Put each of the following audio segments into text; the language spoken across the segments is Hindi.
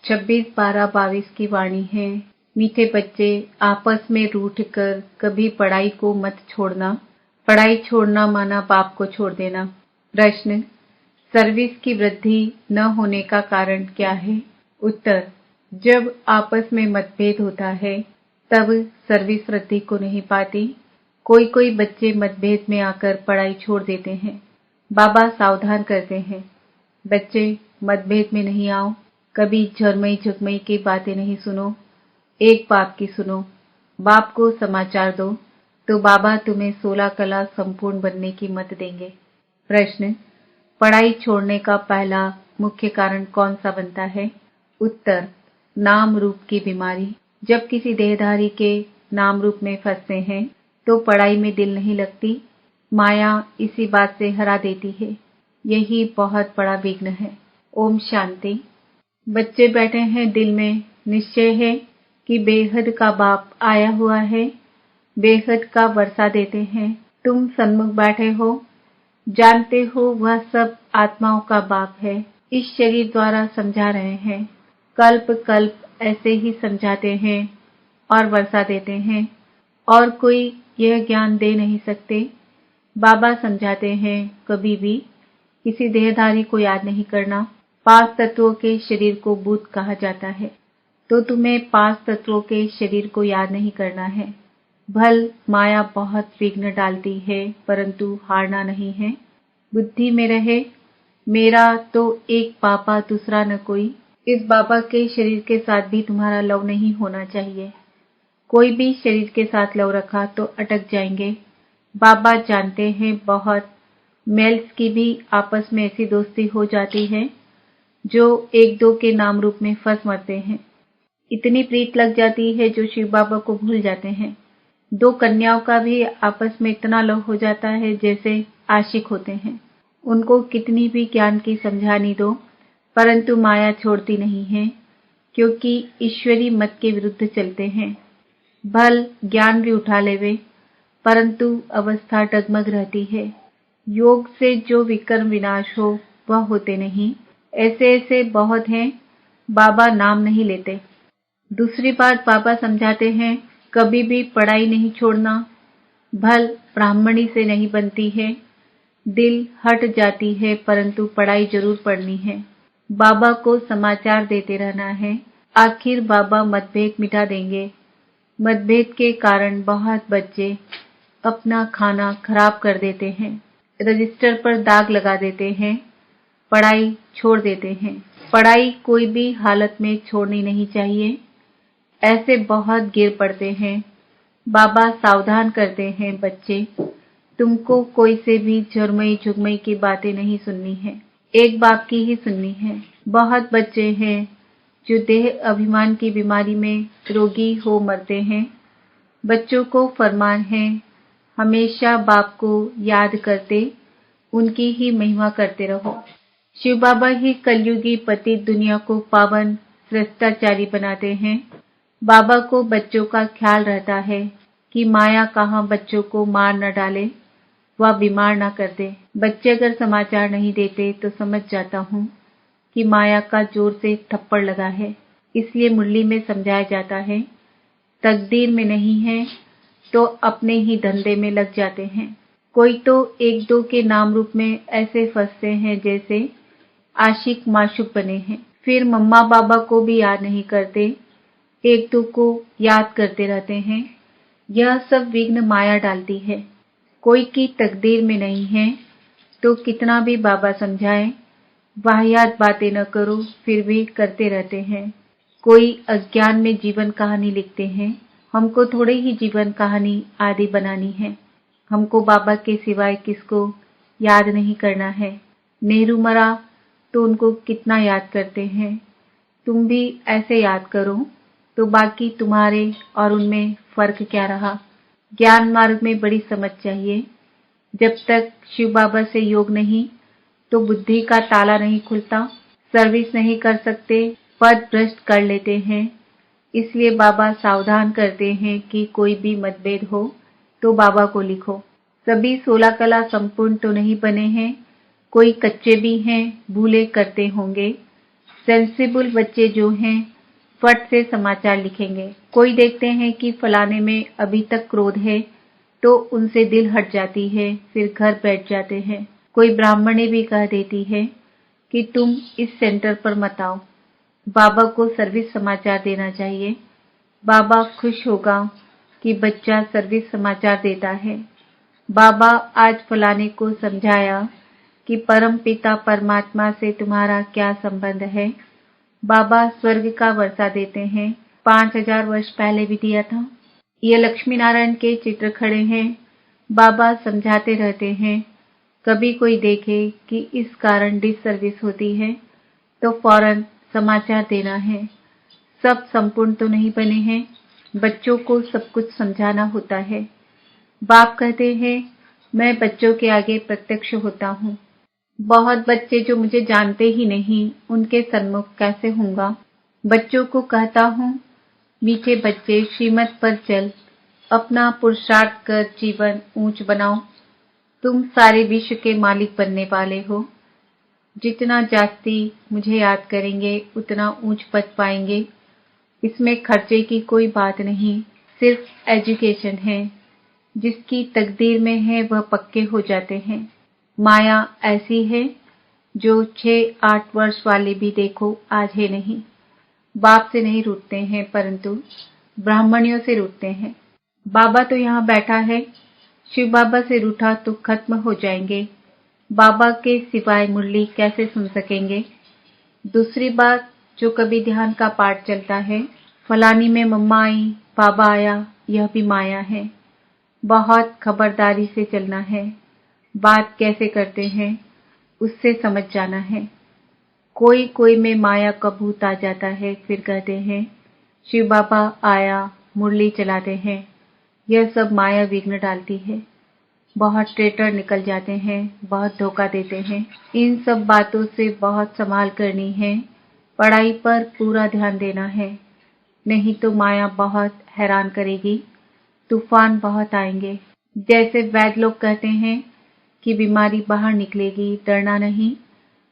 26/12/22 की वाणी है। मीठे बच्चे, आपस में रूठ कर कभी पढ़ाई को मत छोड़ना। पढ़ाई छोड़ना माना बाप को छोड़ देना। प्रश्न, सर्विस की वृद्धि न होने का कारण क्या है? उत्तर, जब आपस में मतभेद होता है तब सर्विस वृद्धि को नहीं पाती। कोई कोई बच्चे मतभेद में आकर पढ़ाई छोड़ देते हैं। बाबा सावधान करते हैं, बच्चे मतभेद में नहीं आओ, कभी झरमई झुकमई की बातें नहीं सुनो, एक बाप की सुनो। बाप को समाचार दो तो बाबा तुम्हें 16 कला संपूर्ण बनने की मत देंगे। प्रश्न, पढ़ाई छोड़ने का पहला मुख्य कारण कौन सा बनता है? उत्तर, नाम रूप की बीमारी। जब किसी देहधारी के नाम रूप में फंसते हैं तो पढ़ाई में दिल नहीं लगती। माया इसी बात से हरा देती है। यही बहुत बड़ा विघ्न है। ओम शांति। बच्चे बैठे हैं, दिल में निश्चय है कि बेहद का बाप आया हुआ है। बेहद का वर्षा देते हैं। तुम सन्मुख बैठे हो, जानते हो वह सब आत्माओं का बाप है। इस शरीर द्वारा समझा रहे हैं। कल्प कल्प ऐसे ही समझाते हैं और वर्षा देते हैं, और कोई यह ज्ञान दे नहीं सकते। बाबा समझाते हैं, कभी भी किसी देहधारी को याद नहीं करना। 5 तत्वों के शरीर को भूत कहा जाता है, तो तुम्हें 5 तत्वों के शरीर को याद नहीं करना है। भल माया बहुत विघ्न डालती है, परंतु हारना नहीं है। बुद्धि में रहे, मेरा तो एक बाबा दूसरा न कोई। इस बाबा के शरीर के साथ भी तुम्हारा लव नहीं होना चाहिए। कोई भी शरीर के साथ लव रखा तो अटक जाएंगे। बाबा जानते हैं बहुत मेल्स की भी आपस में ऐसी दोस्ती हो जाती है जो एक दो के नाम रूप में फंस मरते हैं। इतनी प्रीत लग जाती है जो शिव बाबा को भूल जाते हैं। 2 कन्याओं का भी आपस में इतना लव हो जाता है जैसे आशिक होते हैं। उनको कितनी भी ज्ञान की समझानी दो, परंतु माया छोड़ती नहीं है, क्योंकि ईश्वरी मत के विरुद्ध चलते हैं। भल ज्ञान भी उठा लेवे, परंतु अवस्था डगमग रहती है। योग से जो विकर्म विनाश हो वह होते नहीं। ऐसे ऐसे बहुत हैं, बाबा नाम नहीं लेते। दूसरी बात बाबा समझाते हैं, कभी भी पढ़ाई नहीं छोड़ना। भल ब्राह्मणी से नहीं बनती है, दिल हट जाती है, परंतु पढ़ाई जरूर पढ़नी है। बाबा को समाचार देते रहना है। आखिर बाबा मतभेद मिटा देंगे। मतभेद के कारण बहुत बच्चे अपना खाना खराब कर देते हैं, रजिस्टर पर दाग लगा देते हैं, पढ़ाई छोड़ देते हैं। पढ़ाई कोई भी हालत में छोड़नी नहीं चाहिए। ऐसे बहुत गिर पड़ते हैं। बाबा सावधान करते हैं, बच्चे तुमको कोई से भी झुरमई झुगमई की बातें नहीं सुननी है, एक बाप की ही सुननी है। बहुत बच्चे हैं जो देह अभिमान की बीमारी में रोगी हो मरते हैं। बच्चों को फरमान है, हमेशा बाप को याद करते उनकी ही महिमा करते रहो। शिव बाबा ही कलयुगी पति दुनिया को पावन श्रेष्ठाचारी बनाते हैं। बाबा को बच्चों का ख्याल रहता है कि माया कहाँ बच्चों को मार न डाले, वह बीमार न कर दे। बच्चे अगर समाचार नहीं देते तो समझ जाता हूँ कि माया का जोर से थप्पड़ लगा है। इसलिए मुरली में समझाया जाता है, तकदीर में नहीं है तो अपने ही धंधे में लग जाते हैं। कोई तो एक दो के नाम रूप में ऐसे फंसते हैं जैसे आशिक माशूक बने हैं। फिर मम्मा बाबा को भी याद नहीं करते, एक दो को याद करते रहते हैं। यह सब विघ्न माया डालती है। कोई की तकदीर में नहीं है तो कितना भी बाबा समझाए, वाहियात बातें न करो, फिर भी करते रहते हैं। कोई अज्ञान में जीवन कहानी लिखते हैं। हमको थोड़े ही जीवन कहानी आदि बनानी है। हमको बाबा के सिवाय किसको याद नहीं करना है। नेहरू मरा तो उनको कितना याद करते हैं। तुम भी ऐसे याद करो तो बाकी तुम्हारे और उनमें फर्क क्या रहा। ज्ञान मार्ग में बड़ी समझ चाहिए। जब तक शिव बाबा से योग नहीं तो बुद्धि का ताला नहीं खुलता। सर्विस नहीं कर सकते, पद भ्रष्ट कर लेते हैं। इसलिए बाबा सावधान करते हैं कि कोई भी मतभेद हो तो बाबा को लिखो। सभी 16 कला संपूर्ण तो नहीं बने हैं, कोई कच्चे भी हैं, भूले करते होंगे। सेंसिबल बच्चे जो हैं फट से समाचार लिखेंगे। कोई देखते हैं कि फलाने में अभी तक क्रोध है तो उनसे दिल हट जाती है, फिर घर बैठ जाते हैं। कोई ब्राह्मणी भी कह देती है कि तुम इस सेंटर पर मत आओ, बाबा को सर्विस समाचार देना चाहिए। बाबा खुश होगा कि बच्चा सर्विस समाचार देता है। बाबा आज फलाने को समझाया कि परम पिता परमात्मा से तुम्हारा क्या संबंध है। बाबा स्वर्ग का वर्षा देते हैं, 5000 वर्ष पहले भी दिया था। ये लक्ष्मी नारायण के चित्र खड़े हैं। बाबा समझाते रहते हैं। कभी कोई देखे कि इस कारण डिससर्विस होती है तो फौरन समाचार देना है। सब संपूर्ण तो नहीं बने हैं, बच्चों को सब कुछ समझाना होता है। बाप कहते हैं मैं बच्चों के आगे प्रत्यक्ष होता हूँ। बहुत बच्चे जो मुझे जानते ही नहीं, उनके सन्मुख कैसे होऊंगा। बच्चों को कहता हूँ मीठे बच्चे श्रीमत पर चल, अपना पुरुषार्थ कर जीवन ऊंच बनाओ। तुम सारे विश्व के मालिक बनने वाले हो। जितना जास्ती मुझे याद करेंगे उतना ऊंच पद पाएंगे। इसमें खर्चे की कोई बात नहीं, सिर्फ एजुकेशन है। जिसकी तकदीर में है वह पक्के हो जाते हैं। माया ऐसी है जो 6-8 वर्ष वाले भी देखो आज है नहीं। बाप से नहीं रूठते हैं परंतु ब्राह्मणियों से रूठते हैं। बाबा तो यहाँ बैठा है, शिव बाबा से रूठा तो खत्म हो जाएंगे। बाबा के सिवाय मुरली कैसे सुन सकेंगे। दूसरी बात, जो कभी ध्यान का पाठ चलता है, फलानी में मम्मा आई, बाबा आया, यह भी माया है। बहुत खबरदारी से चलना है। बात कैसे करते हैं उससे समझ जाना है। कोई कोई में माया का भूत आ जाता है, फिर कहते हैं शिव बाबा आया, मुरली चलाते हैं। यह सब माया विघ्न डालती है। बहुत ट्रेटर निकल जाते हैं, बहुत धोखा देते हैं। इन सब बातों से बहुत संभाल करनी है। पढ़ाई पर पूरा ध्यान देना है, नहीं तो माया बहुत हैरान करेगी। तूफान बहुत आएंगे। जैसे वैद्य लोग कहते हैं कि बीमारी बाहर निकलेगी, डरना नहीं।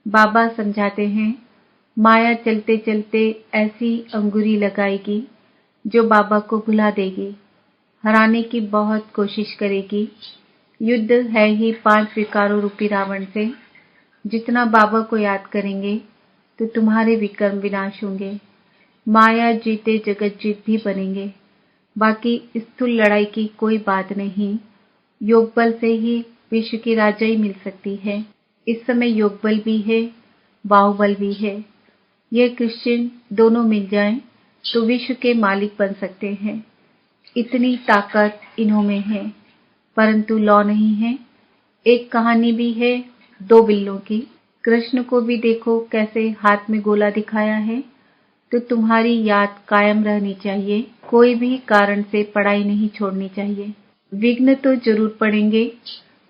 बाबा समझाते हैं माया चलते चलते ऐसी अंगुरी लगाएगी जो बाबा को भुला देगी, हराने की बहुत कोशिश करेगी। युद्ध है ही 5 विकारों रूपी रावण से। जितना बाबा को याद करेंगे तो तुम्हारे विक्रम विनाश होंगे। माया जीते जगत जीत भी बनेंगे। बाकी स्थूल लड़ाई की कोई बात नहीं। योग बल से ही विश्व की राजाई मिल सकती है। इस समय योग बल भी है, बाहुबल भी है। ये क्रिश्चियन दोनों मिल जाएं तो विश्व के मालिक बन सकते हैं। इतनी ताकत इन्हों में है, परंतु लौ नहीं है। एक कहानी भी है 2 बिल्लों की। कृष्ण को भी देखो कैसे हाथ में गोला दिखाया है। तो तुम्हारी याद कायम रहनी चाहिए। कोई भी कारण से पढ़ाई नहीं छोड़नी चाहिए। विघ्न तो जरूर पड़ेंगे।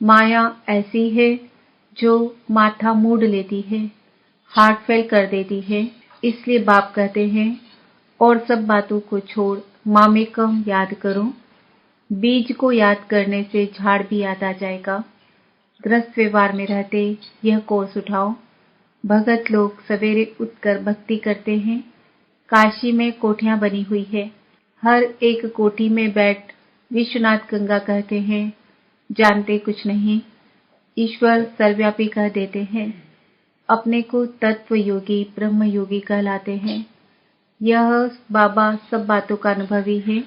माया ऐसी है जो माथा मूड लेती है, हार्ट फेल कर देती है। इसलिए बाप कहते हैं और सब बातों को छोड़ मामेकम याद करो। बीज को याद करने से झाड़ भी याद आ जाएगा। गृहस्थ व्यवहार में रहते यह कोर्स उठाओ। भगत लोग सवेरे उठकर भक्ति करते हैं। काशी में कोठियां बनी हुई है। हर एक कोठी में बैठ विश्वनाथ गंगा कहते हैं, जानते कुछ नहीं। ईश्वर सर्वव्यापी कह देते हैं। अपने को तत्व योगी ब्रह्म योगी कहलाते हैं। यह बाबा सब बातों का अनुभवी है।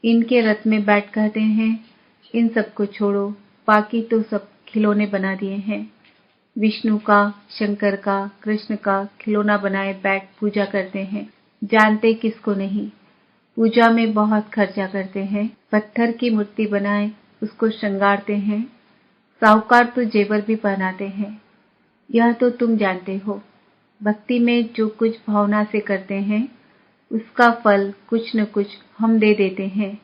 इनके रथ में बैठ कहते हैं इन सबको छोड़ो, बाकी तो सब खिलौने बना दिए हैं। विष्णु का, शंकर का, कृष्ण का खिलौना बनाए बैठ पूजा करते हैं। जानते किसको नहीं। पूजा में बहुत खर्चा करते हैं। पत्थर की मूर्ति बनाए उसको श्रृंगारते हैं। साहूकार तो जेवर भी पहनाते हैं। यह तो तुम जानते हो। भक्ति में जो कुछ भावना से करते हैं उसका फल कुछ न कुछ हम दे देते हैं।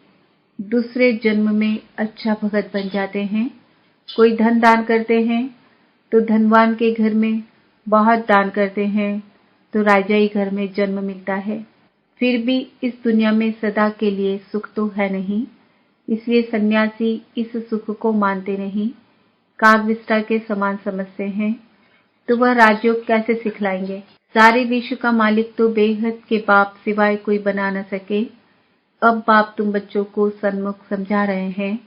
दूसरे जन्म में अच्छा भगत बन जाते हैं। कोई धन दान करते हैं तो धनवान के घर में, बहुत दान करते हैं तो राजाई घर में जन्म मिलता है। फिर भी इस दुनिया में सदा के लिए सुख तो है नहीं, इसलिए सन्यासी इस सुख को मानते नहीं, काग विष्ठा के समान समझते हैं। तो वह राजयोग कैसे सिखलाएंगे। सारे विश्व का मालिक तो बेहद के बाप सिवाय कोई बना न सके। अब बाप तुम बच्चों को सन्मुख समझा रहे हैं।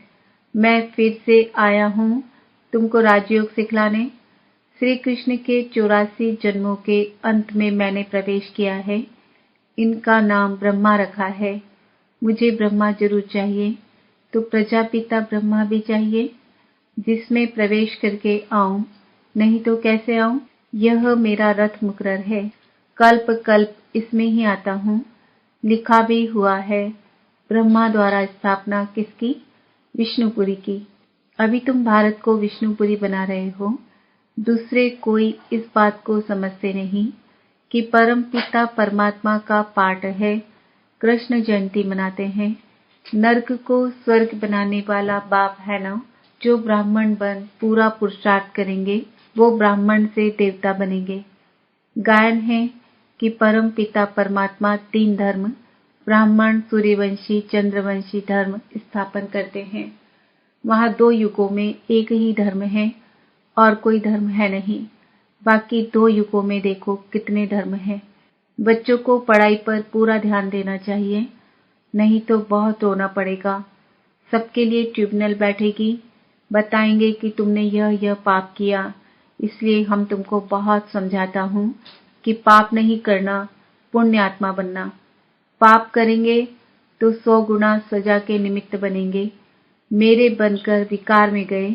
मैं फिर से आया हूँ तुमको राजयोग सिखलाने। श्री कृष्ण के 84 जन्मों के अंत में मैंने प्रवेश किया है। इनका नाम ब्रह्मा रखा है। मुझे ब्रह्मा जरूर चाहिए तो प्रजापिता ब्रह्मा भी चाहिए जिसमें प्रवेश करके आऊं, नहीं तो कैसे आऊं? यह मेरा रथ मुकर्रर है। कल्प कल्प इसमें ही आता हूँ। लिखा भी हुआ है। ब्रह्मा द्वारा स्थापना किसकी? विष्णुपुरी की। अभी तुम भारत को विष्णुपुरी बना रहे हो। दूसरे कोई इस बात को समझते नहीं कि परम पिता परमात्मा का पाठ है। कृष्ण जयंती मनाते हैं। नर्क को स्वर्ग बनाने वाला बाप है ना। जो ब्राह्मण बन पूरा पुरुषार्थ करेंगे वो ब्राह्मण से देवता बनेंगे। गायन है कि परम पिता परमात्मा 3 धर्म ब्राह्मण, सूर्यवंशी, चंद्रवंशी धर्म स्थापन करते हैं। वहाँ 2 युगों में एक ही धर्म है और कोई धर्म है नहीं। बाकी 2 युगों में देखो कितने धर्म हैं। बच्चों को पढ़ाई पर पूरा ध्यान देना चाहिए, नहीं तो बहुत रोना पड़ेगा। सबके लिए ट्रिब्यूनल बैठेगी, बताएंगे कि तुमने यह पाप किया, इसलिए हम तुमको बहुत समझाता हूँ कि पाप नहीं करना, पुण्य आत्मा बनना। पाप करेंगे तो 100 गुना सजा के निमित्त बनेंगे। मेरे बनकर विकार में गए,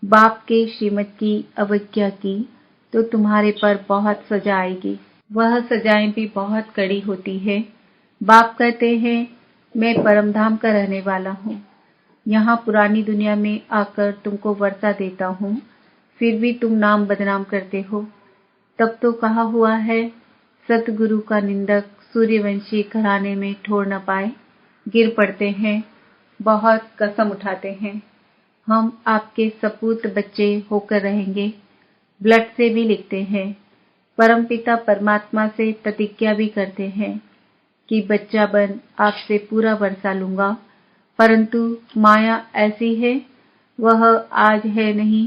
बाप के श्रीमत की अवज्ञा की तो तुम्हारे पर बहुत सजा आएगी। वह सजाएं भी बहुत कड़ी होती है। बाप कहते हैं मैं परमधाम का रहने वाला हूँ। यहाँ पुरानी दुनिया में आकर तुमको वर्षा देता हूँ, फिर भी तुम नाम बदनाम करते हो। तब तो कहा हुआ है सतगुरु का निंदक सूर्यवंशी घराने में ठोर न पाए। गिर पड़ते हैं, बहुत कसम उठाते हैं। हम आपके सपूत बच्चे होकर रहेंगे। ब्लड से भी लिखते हैं। परमपिता परमात्मा से प्रतिज्ञा भी करते हैं कि बच्चा बन आपसे पूरा वर्षा लूंगा, परंतु माया ऐसी है, वह आज है नहीं।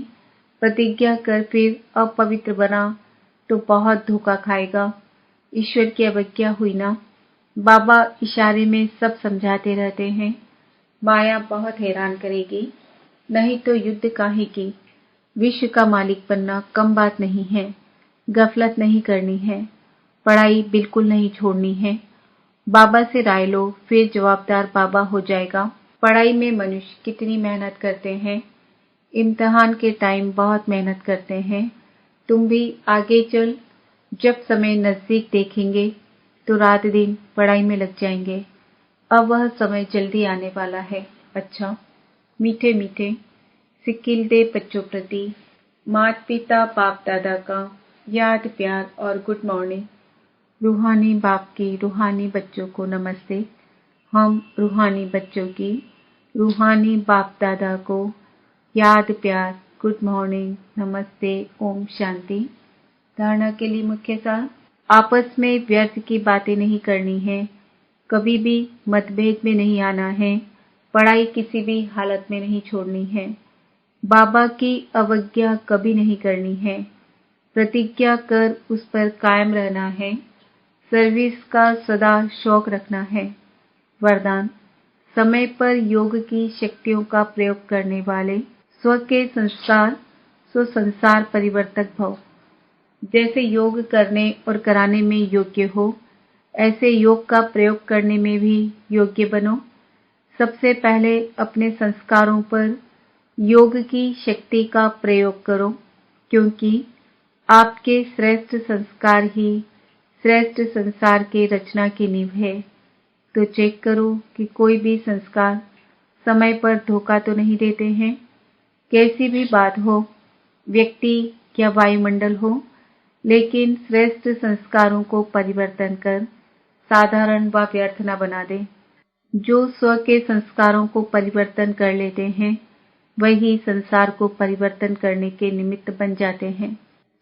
प्रतिज्ञा कर फिर अपवित्र बना तो बहुत धोखा खाएगा। ईश्वर की अवज्ञा हुई ना। बाबा इशारे में सब समझाते रहते हैं। माया बहुत हैरान करेगी, नहीं तो युद्ध काहे की। विश्व का मालिक बनना कम बात नहीं है। गफलत नहीं करनी है। पढ़ाई बिल्कुल नहीं छोड़नी है। बाबा से राय लो, फिर जवाबदार बाबा हो जाएगा। पढ़ाई में मनुष्य कितनी मेहनत करते हैं। इम्तिहान के टाइम बहुत मेहनत करते हैं। तुम भी आगे चल, जब समय नजदीक देखेंगे तो रात दिन पढ़ाई में लग जाएंगे। अब वह समय जल्दी आने वाला है। अच्छा, मीठे मीठे सिक्किल दे बच्चों प्रति माता पिता बाप दादा का याद प्यार और गुड मॉर्निंग। रूहानी बाप की रूहानी बच्चों को नमस्ते। हम रूहानी बच्चों की रूहानी बाप दादा को याद प्यार, गुड मॉर्निंग, नमस्ते, ओम शांति। धारणा के लिए मुख्य सार, आपस में व्यर्थ की बातें नहीं करनी है। कभी भी मतभेद में नहीं आना है। पढ़ाई किसी भी हालत में नहीं छोड़नी है। बाबा की अवज्ञा कभी नहीं करनी है। प्रतिज्ञा कर उस पर कायम रहना है। सर्विस का सदा शौक रखना है। वरदान, समय पर योग की शक्तियों का प्रयोग करने वाले स्व के संस्कार स्व संसार परिवर्तक भव। जैसे योग करने और कराने में योग्य हो, ऐसे योग का प्रयोग करने में भी योग्य बनो। सबसे पहले अपने संस्कारों पर योग की शक्ति का प्रयोग करो, क्योंकि आपके श्रेष्ठ संस्कार ही श्रेष्ठ संसार के रचना की नींव है। तो चेक करो कि कोई भी संस्कार समय पर धोखा तो नहीं देते हैं। कैसी भी बात हो, व्यक्ति या वायुमंडल हो, लेकिन श्रेष्ठ संस्कारों को परिवर्तन कर साधारण व व्यर्थ न बना दे। जो स्व के संस्कारों को परिवर्तन कर लेते हैं, वही संसार को परिवर्तन करने के निमित्त बन जाते हैं।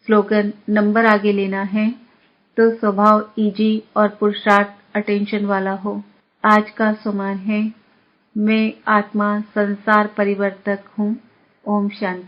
स्लोगन, नंबर आगे लेना है तो स्वभाव इजी और पुरुषार्थ अटेंशन वाला हो। आज का सम्मान है, मैं आत्मा संसार परिवर्तक हूँ। ओम शांति।